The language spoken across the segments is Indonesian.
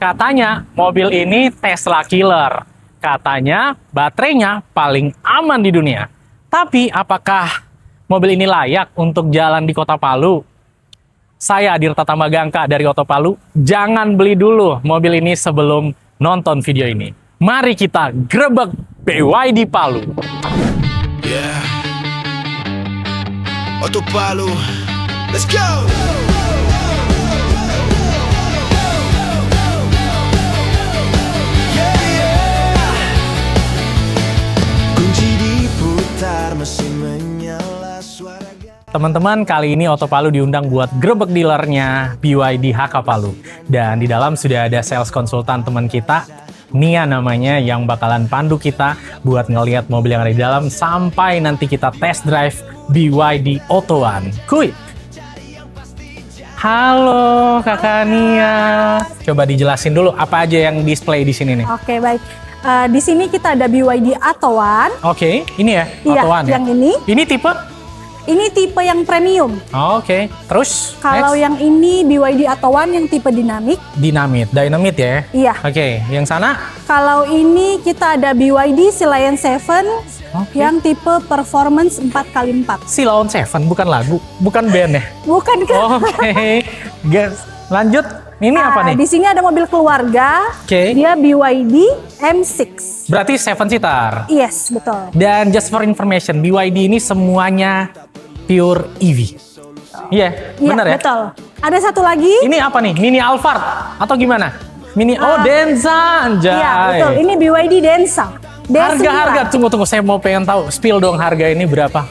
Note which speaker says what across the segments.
Speaker 1: Katanya mobil ini Tesla killer. Katanya baterainya paling aman di dunia. Tapi apakah mobil ini layak untuk jalan di Kota Palu? Saya Adirta Tamagangka dari Oto Palu. Jangan beli dulu mobil ini sebelum nonton video ini. Mari kita grebek BYD Palu.
Speaker 2: Yeah. Oto Palu. Let's go. Kunci diputar, mesin menyala, suara.
Speaker 1: Teman-teman, kali ini Oto Palu diundang buat grebek dealernya BYD HK Palu. Dan di dalam sudah ada sales konsultan teman kita, Nia namanya, yang bakalan pandu kita buat ngelihat mobil yang ada di dalam sampai nanti kita test drive BYD Auto One. Kuy! Halo Kakak Nia. Coba dijelasin dulu apa aja yang display di sini nih.
Speaker 3: Oke, baik. Di sini kita ada BYD Auto One.
Speaker 1: Oke, ini ya,
Speaker 3: Iya,
Speaker 1: Auto One ya?
Speaker 3: yang ini.
Speaker 1: Ini tipe?
Speaker 3: Ini tipe yang premium.
Speaker 1: Oke, terus?
Speaker 3: Kalau
Speaker 1: next.
Speaker 3: yang ini BYD Auto One yang tipe dinamik.
Speaker 1: Dynamit ya?
Speaker 3: Iya.
Speaker 1: Oke, yang sana?
Speaker 3: Kalau ini kita ada BYD Scion 7
Speaker 1: Oke.
Speaker 3: yang tipe performance 4x4.
Speaker 1: Scion 7 bukan lagu, bukan band ya?
Speaker 3: Bukan kan?
Speaker 1: Oke, guys, lanjut. Ini apa nih?
Speaker 3: Di sini ada mobil keluarga.
Speaker 1: Oke.
Speaker 3: Dia BYD M6.
Speaker 1: Berarti 7 seater.
Speaker 3: Yes, betul.
Speaker 1: Dan just for information, BYD ini semuanya pure EV. Iya,
Speaker 3: Iya,
Speaker 1: benar ya?
Speaker 3: betul. Ada satu lagi.
Speaker 1: Ini apa nih? Mini Alphard atau gimana? Mini, oh Denza, anjay.
Speaker 3: Iya, betul. Ini BYD Denza. D9.
Speaker 1: Harga-harga, tunggu, saya mau pengen tahu. Spill dong harga ini berapa?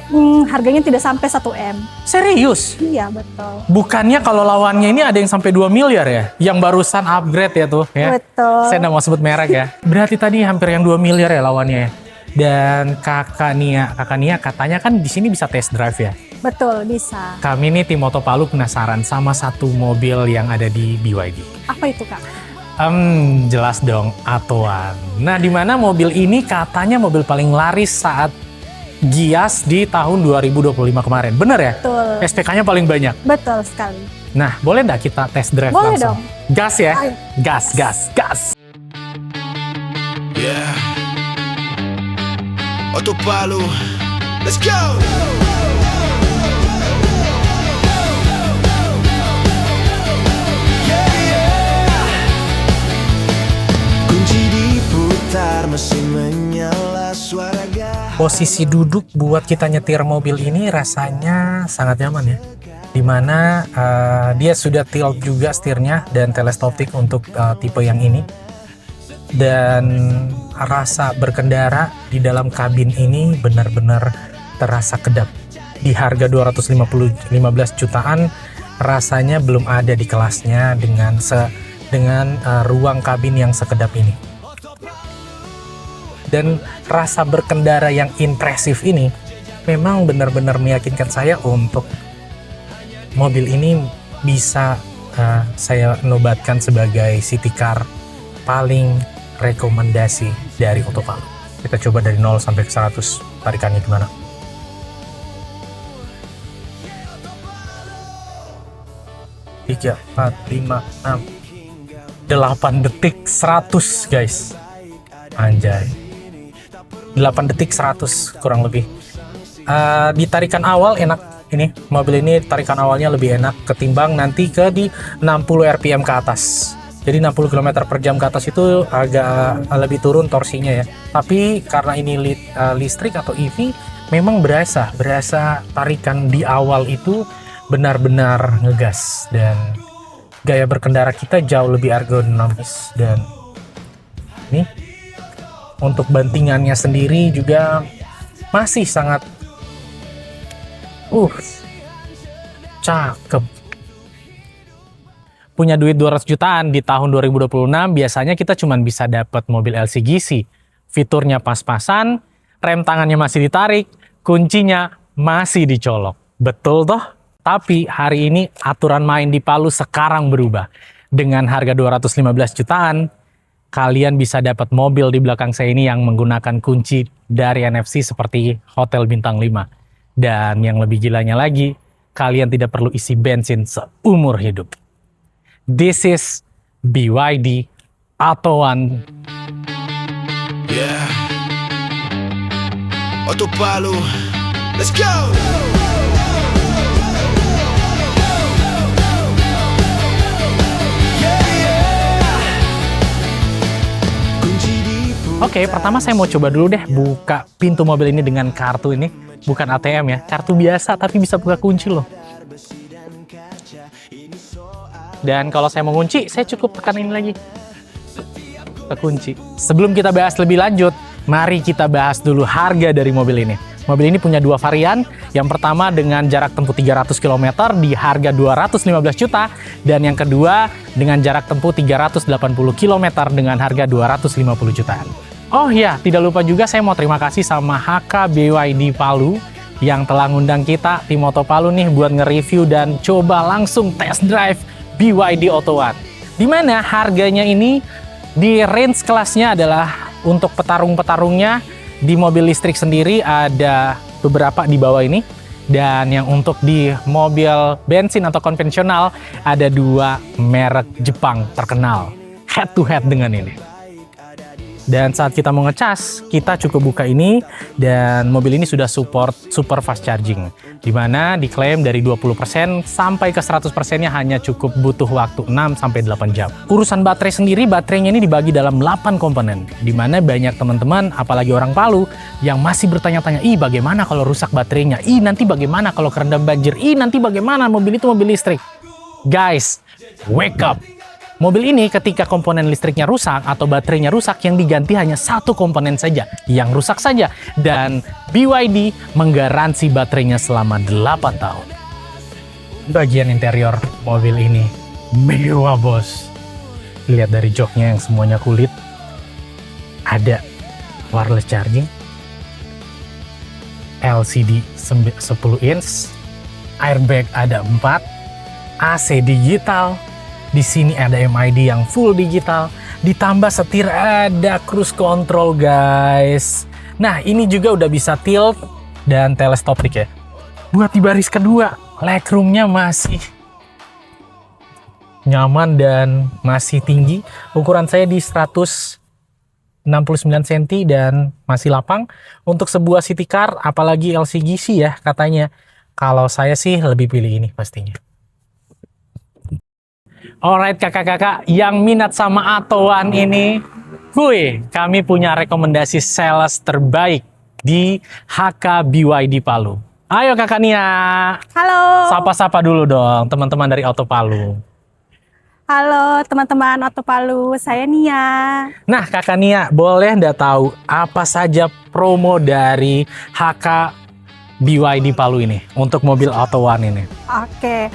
Speaker 3: Harganya tidak sampai 1 M.
Speaker 1: Serius?
Speaker 3: Iya, betul.
Speaker 1: Bukannya kalau lawannya ini ada yang sampai 2 miliar ya? Yang barusan upgrade ya tuh ya?
Speaker 3: Betul.
Speaker 1: Saya nggak mau sebut merek ya. Berarti tadi hampir yang 2 miliar ya lawannya ya? Dan Kakak Nia katanya kan di sini bisa test drive ya?
Speaker 3: Betul, bisa.
Speaker 1: Kami nih tim Oto Palu penasaran sama satu mobil yang ada di BYD.
Speaker 3: Apa itu, Kak?
Speaker 1: Jelas dong, Auto One. Nah, di mana mobil ini katanya mobil paling laris saat Gias di tahun 2025 kemarin. Bener ya?
Speaker 3: Betul.
Speaker 1: SPK-nya paling banyak.
Speaker 3: Betul sekali.
Speaker 1: Nah, boleh nggak kita test drive
Speaker 3: Boleh
Speaker 1: langsung?
Speaker 3: dong.
Speaker 1: Gas ya?
Speaker 3: Ayo.
Speaker 1: Gas.
Speaker 2: Yeah. Oto Palu. Let's go. Kunci diputar, mesin menyala, suara gas.
Speaker 1: Posisi duduk buat kita nyetir mobil ini rasanya sangat nyaman ya. Dimana dia sudah tilt juga setirnya dan teleskopik untuk tipe yang ini. Dan rasa berkendara di dalam kabin ini benar-benar terasa kedap. Di harga 215 jutaan rasanya belum ada di kelasnya dengan ruang kabin yang sekedap ini. Dan rasa berkendara yang impresif ini memang benar-benar meyakinkan saya untuk mobil ini bisa saya nobatkan sebagai city car paling rekomendasi dari Oto Palu. Kita coba dari 0 sampai ke 100, tarikannya gimana? Tiga, 4, 5, 6, 8 detik 100 guys. Anjay. 8 detik 100 kurang lebih. Di tarikan awal enak ini. Mobil ini tarikan awalnya lebih enak ketimbang nanti di 60 rpm ke atas. Jadi 60 km per jam ke atas itu agak lebih turun torsinya ya. Tapi karena ini listrik atau EV, memang berasa tarikan di awal itu benar-benar ngegas. Dan gaya berkendara kita jauh lebih ergonomis. Dan ini untuk bantingannya sendiri juga masih sangat cakep. Punya duit 200 jutaan di tahun 2026 biasanya kita cuma bisa dapat mobil LCGC. Fiturnya pas-pasan, rem tangannya masih ditarik, kuncinya masih dicolok. Betul toh? Tapi hari ini aturan main di Palu sekarang berubah. Dengan harga 215 jutaan, kalian bisa dapat mobil di belakang saya ini yang menggunakan kunci dari NFC seperti Hotel Bintang 5. Dan yang lebih gilanya lagi, kalian tidak perlu isi bensin seumur hidup. This is BYD Atowan.
Speaker 2: Yeah. Otto Palu. Let's go. Yeah, yeah. Kunci diputar.
Speaker 1: Oke, pertama saya mau coba dulu deh buka pintu mobil ini dengan kartu ini. Bukan ATM ya, kartu biasa tapi bisa buka kunci loh. Dan kalau saya mau kunci, saya cukup tekan ini lagi. Kunci. Sebelum kita bahas lebih lanjut, mari kita bahas dulu harga dari mobil ini. Mobil ini punya dua varian. Yang pertama dengan jarak tempuh 300 km di harga 215 juta. Dan yang kedua dengan jarak tempuh 380 km dengan harga 250 jutaan. Oh ya, tidak lupa juga saya mau terima kasih sama HK BYD Palu yang telah ngundang kita, tim Otto Palu nih, buat nge-review dan coba langsung test drive BYD Atowan. Dimana harganya ini di range kelasnya adalah untuk petarung-petarungnya di mobil listrik sendiri ada beberapa di bawah ini. Dan yang untuk di mobil bensin atau konvensional ada dua merek Jepang terkenal head to head dengan ini. Dan saat kita mau ngecas, kita cukup buka ini dan mobil ini sudah support super fast charging. Dimana diklaim dari 20% sampai ke 100%-nya hanya cukup butuh waktu 6-8 jam. Urusan baterai sendiri, baterainya ini dibagi dalam 8 komponen. Dimana banyak teman-teman, apalagi orang Palu, yang masih bertanya-tanya, ih bagaimana kalau rusak baterainya? Ih nanti bagaimana kalau kerendam banjir? Ih nanti bagaimana mobil itu mobil listrik? Guys, wake up! Mobil ini ketika komponen listriknya rusak atau baterainya rusak, yang diganti hanya satu komponen saja, yang rusak saja. Dan BYD menggaransi baterainya selama 8 tahun. Bagian interior mobil ini mewah bos. Lihat dari joknya yang semuanya kulit. Ada wireless charging, LCD 10 inch, airbag ada 4, AC digital. Di sini ada MID yang full digital, ditambah setir ada cruise control guys. Nah ini juga udah bisa tilt dan teleskopik ya. Buat di baris kedua, legroomnya masih nyaman dan masih tinggi. Ukuran saya di 169 cm dan masih lapang. Untuk sebuah city car, apalagi LCGC ya katanya. Kalau saya sih lebih pilih ini pastinya. Alright kakak-kakak yang minat sama Atowan ini, kami punya rekomendasi sales terbaik di HK BYD Palu. Ayo kakak Nia.
Speaker 3: Halo.
Speaker 1: Sapa-sapa dulu dong teman-teman dari Otto Palu.
Speaker 3: Halo teman-teman Otto Palu, saya Nia.
Speaker 1: Nah kakak Nia, boleh nggak tahu apa saja promo dari HK BYD Palu ini untuk mobil Atowan ini?
Speaker 3: Oke,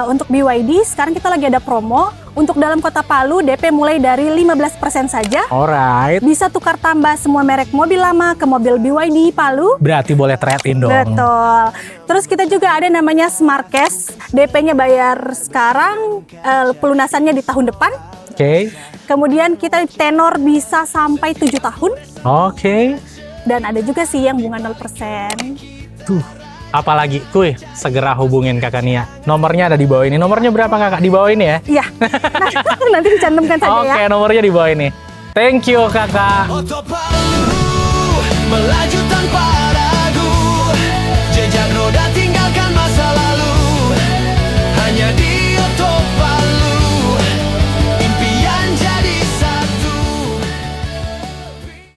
Speaker 3: untuk BYD sekarang kita lagi ada promo. Untuk dalam kota Palu DP mulai dari 15% saja.
Speaker 1: Alright.
Speaker 3: Bisa tukar tambah semua merek mobil lama ke mobil BYD Palu.
Speaker 1: Berarti boleh trade-in dong.
Speaker 3: Betul. Terus kita juga ada namanya Smart Cash. DP-nya bayar sekarang, pelunasannya di tahun depan.
Speaker 1: Oke.
Speaker 3: Kemudian kita tenor bisa sampai 7 tahun.
Speaker 1: Oke.
Speaker 3: Dan ada juga sih yang bunga 0%.
Speaker 1: Tuh, apalagi, segera hubungin kakak Nia. Nomornya ada di bawah ini. Nomornya berapa kakak? Di bawah ini ya?
Speaker 3: Iya, nanti dicantumkan saja ya.
Speaker 1: Oke, nomornya di bawah ini. Thank you kakak.
Speaker 2: Otto Palu melaju tanpa